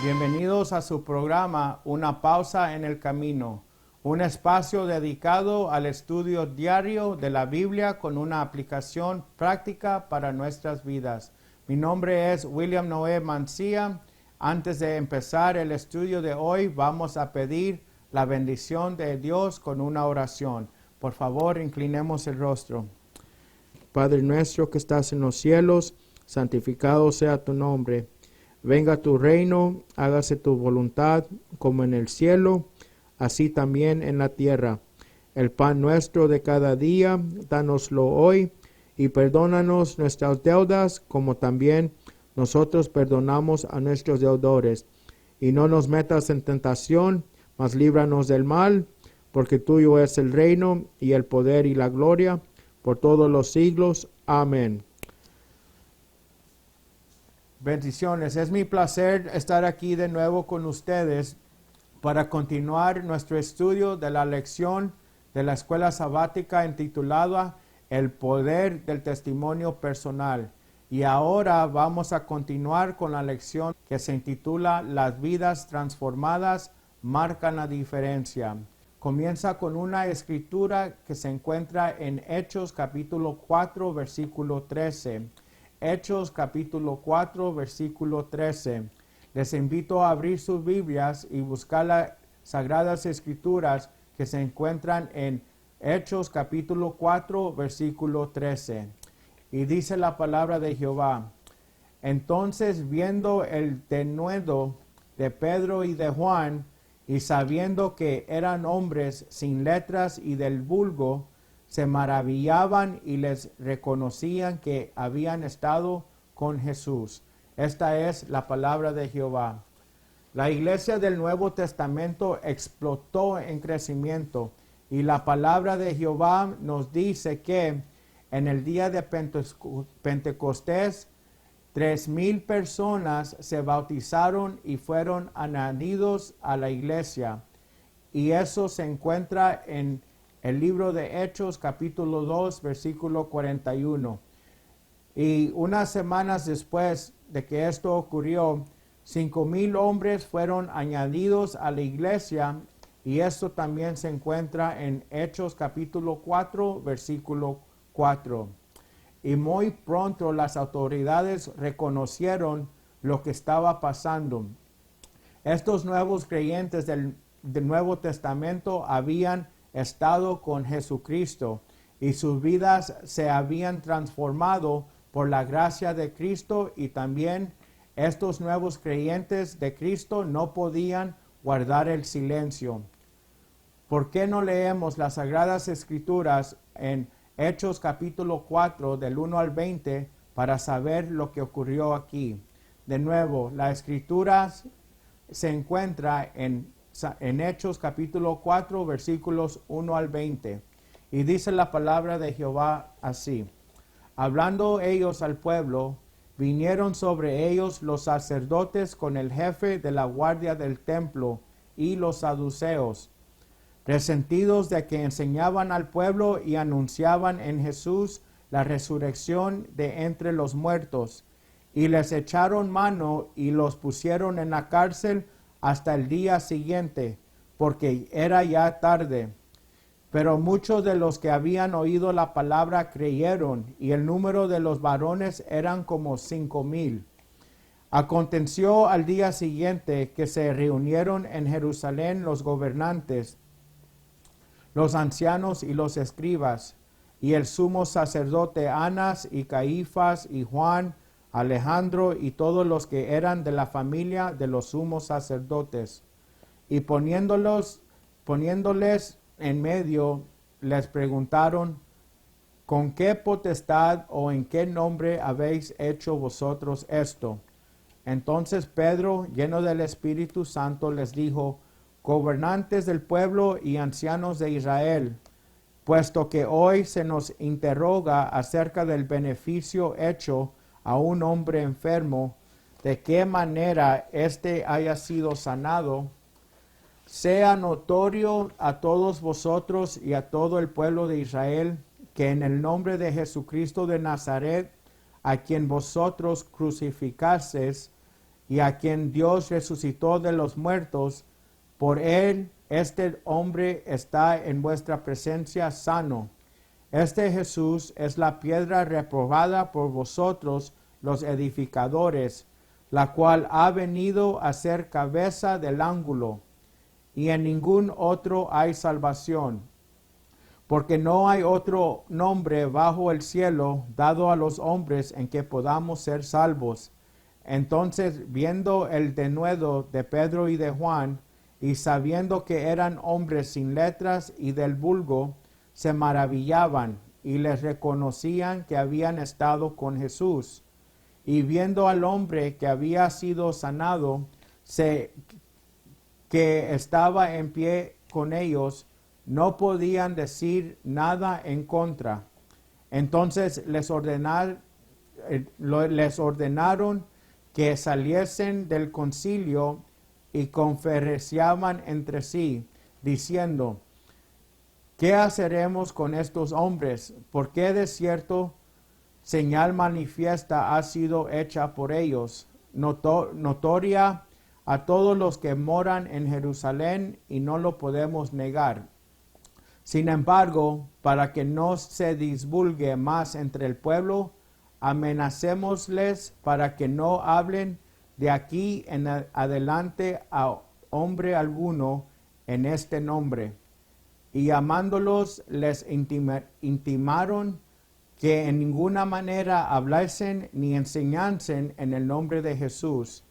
Bienvenidos a su programa Una Pausa en el Camino, un espacio dedicado al estudio diario de la Biblia con una aplicación práctica para nuestras vidas. Mi nombre es William Noé Mancía. Antes de empezar el estudio de hoy, vamos a pedir la bendición de Dios con una oración. Por favor, inclinemos el rostro. Padre nuestro que estás en los cielos, santificado sea tu nombre. Venga tu reino, hágase tu voluntad, como en el cielo, así también en la tierra. El pan nuestro de cada día, dánoslo hoy, y perdónanos nuestras deudas, como también nosotros perdonamos a nuestros deudores. Y no nos metas en tentación, mas líbranos del mal, porque tuyo es el reino, y el poder y la gloria, por todos los siglos. Amén. Bendiciones. Es mi placer estar aquí de nuevo con ustedes para continuar nuestro estudio de la lección de la escuela sabática intitulada El poder del testimonio personal. Y ahora vamos a continuar con la lección que se intitula Las vidas transformadas marcan la diferencia. Comienza con una escritura que se encuentra en Hechos capítulo 4 versículo 13. Hechos capítulo 4 versículo 13. Les invito a abrir sus Biblias y buscar las Sagradas Escrituras que se encuentran en Hechos capítulo 4 versículo 13. Y dice la palabra de Jehová: Entonces, viendo el denuedo de Pedro y de Juan, y sabiendo que eran hombres sin letras y del vulgo, se maravillaban y les reconocían que habían estado con Jesús. Esta es la palabra de Jehová. La iglesia del Nuevo Testamento explotó en crecimiento y la palabra de Jehová nos dice que en el día de Pentecostés 3,000 personas se bautizaron y fueron añadidos a la iglesia. Y eso se encuentra en el libro de Hechos, capítulo 2, versículo 41. Y unas semanas después de que esto ocurrió, 5,000 hombres fueron añadidos a la iglesia, y esto también se encuentra en Hechos, capítulo 4, versículo 4. Y muy pronto las autoridades reconocieron lo que estaba pasando. Estos nuevos creyentes del Nuevo Testamento habían estado con Jesucristo y sus vidas se habían transformado por la gracia de Cristo, y también estos nuevos creyentes de Cristo no podían guardar el silencio. ¿Por qué no leemos las Sagradas Escrituras en Hechos capítulo 4 del 1 al 20 para saber lo que ocurrió aquí? De nuevo, la Escritura se encuentra en Hechos capítulo 4 versículos 1 al 20. Y dice la palabra de Jehová así: Hablando ellos al pueblo, vinieron sobre ellos los sacerdotes con el jefe de la guardia del templo y los saduceos, resentidos de que enseñaban al pueblo y anunciaban en Jesús la resurrección de entre los muertos. Y les echaron mano y los pusieron en la cárcel hasta el día siguiente, porque era ya tarde. Pero muchos de los que habían oído la palabra creyeron, y el número de los varones eran como 5,000. Aconteció al día siguiente que se reunieron en Jerusalén los gobernantes, los ancianos y los escribas, y el sumo sacerdote Anás y Caifás y Juan, Alejandro y todos los que eran de la familia de los sumos sacerdotes. Y poniéndoles en medio, les preguntaron: ¿con qué potestad o en qué nombre habéis hecho vosotros esto? Entonces Pedro, lleno del Espíritu Santo, les dijo: gobernantes del pueblo y ancianos de Israel, puesto que hoy se nos interroga acerca del beneficio hecho a un hombre enfermo, de qué manera éste haya sido sanado, sea notorio a todos vosotros y a todo el pueblo de Israel, que en el nombre de Jesucristo de Nazaret, a quien vosotros crucificasteis y a quien Dios resucitó de los muertos, por él este hombre está en vuestra presencia sano. Este Jesús es la piedra reprobada por vosotros los edificadores, la cual ha venido a ser cabeza del ángulo, y en ningún otro hay salvación, porque no hay otro nombre bajo el cielo dado a los hombres en que podamos ser salvos. Entonces, viendo el denuedo de Pedro y de Juan, y sabiendo que eran hombres sin letras y del vulgo, se maravillaban y les reconocían que habían estado con Jesús. Y viendo al hombre que había sido sanado, que estaba en pie con ellos, no podían decir nada en contra. Entonces les ordenaron que saliesen del concilio y conferenciaban entre sí, diciendo: ¿qué haremos con estos hombres? ¿Por qué de cierto señal manifiesta ha sido hecha por ellos, notoria a todos los que moran en Jerusalén, y no lo podemos negar? Sin embargo, para que no se divulgue más entre el pueblo, amenacémosles para que no hablen de aquí en adelante a hombre alguno en este nombre. Y llamándolos, les intimaron que en ninguna manera hablasen ni enseñasen en el nombre de Jesús.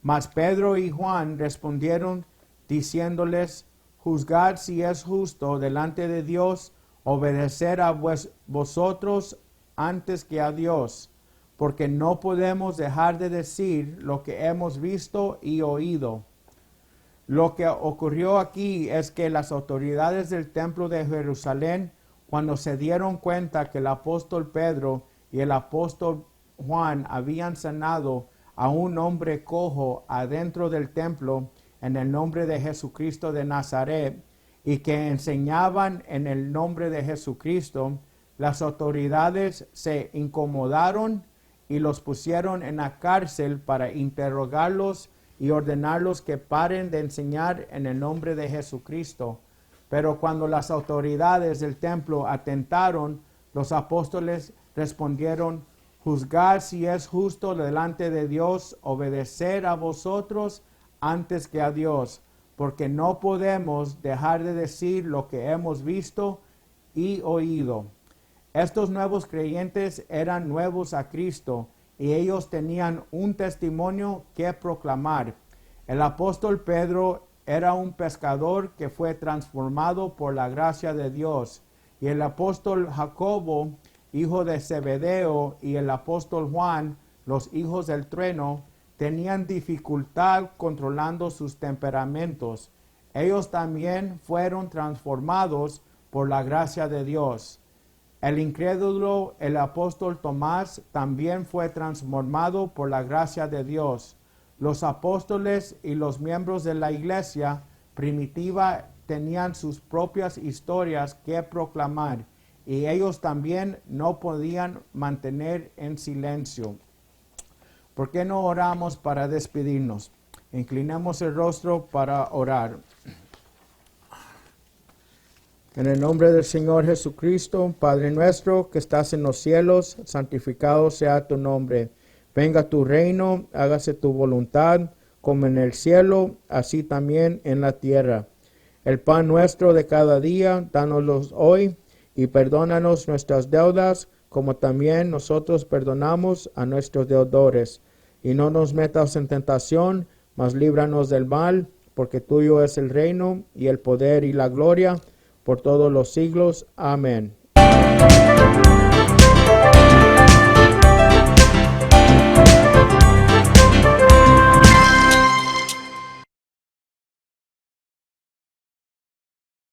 Mas Pedro y Juan respondieron diciéndoles: juzgad si es justo delante de Dios obedecer a vosotros antes que a Dios, porque no podemos dejar de decir lo que hemos visto y oído. Lo que ocurrió aquí es que las autoridades del templo de Jerusalén, cuando se dieron cuenta que el apóstol Pedro y el apóstol Juan habían sanado a un hombre cojo adentro del templo en el nombre de Jesucristo de Nazaret, y que enseñaban en el nombre de Jesucristo, las autoridades se incomodaron y los pusieron en la cárcel para interrogarlos y ordenarlos que paren de enseñar en el nombre de Jesucristo. Pero cuando las autoridades del templo atentaron, los apóstoles respondieron: juzgad si es justo delante de Dios obedecer a vosotros antes que a Dios, porque no podemos dejar de decir lo que hemos visto y oído. Estos nuevos creyentes eran nuevos a Cristo y ellos tenían un testimonio que proclamar. El apóstol Pedro era un pescador que fue transformado por la gracia de Dios, y el apóstol Jacobo, hijo de Zebedeo, y el apóstol Juan, los hijos del trueno, tenían dificultad controlando sus temperamentos. Ellos también fueron transformados por la gracia de Dios. El incrédulo, el apóstol Tomás, también fue transformado por la gracia de Dios. Los apóstoles y los miembros de la iglesia primitiva tenían sus propias historias que proclamar, y ellos también no podían mantener en silencio. ¿Por qué no oramos para despedirnos? Inclinemos el rostro para orar. En el nombre del Señor Jesucristo, Padre nuestro que estás en los cielos, santificado sea tu nombre. Venga tu reino, hágase tu voluntad, como en el cielo, así también en la tierra. El pan nuestro de cada día, dánoslo hoy, y perdónanos nuestras deudas, como también nosotros perdonamos a nuestros deudores. Y no nos metas en tentación, mas líbranos del mal, porque tuyo es el reino, y el poder, y la gloria, por todos los siglos. Amén.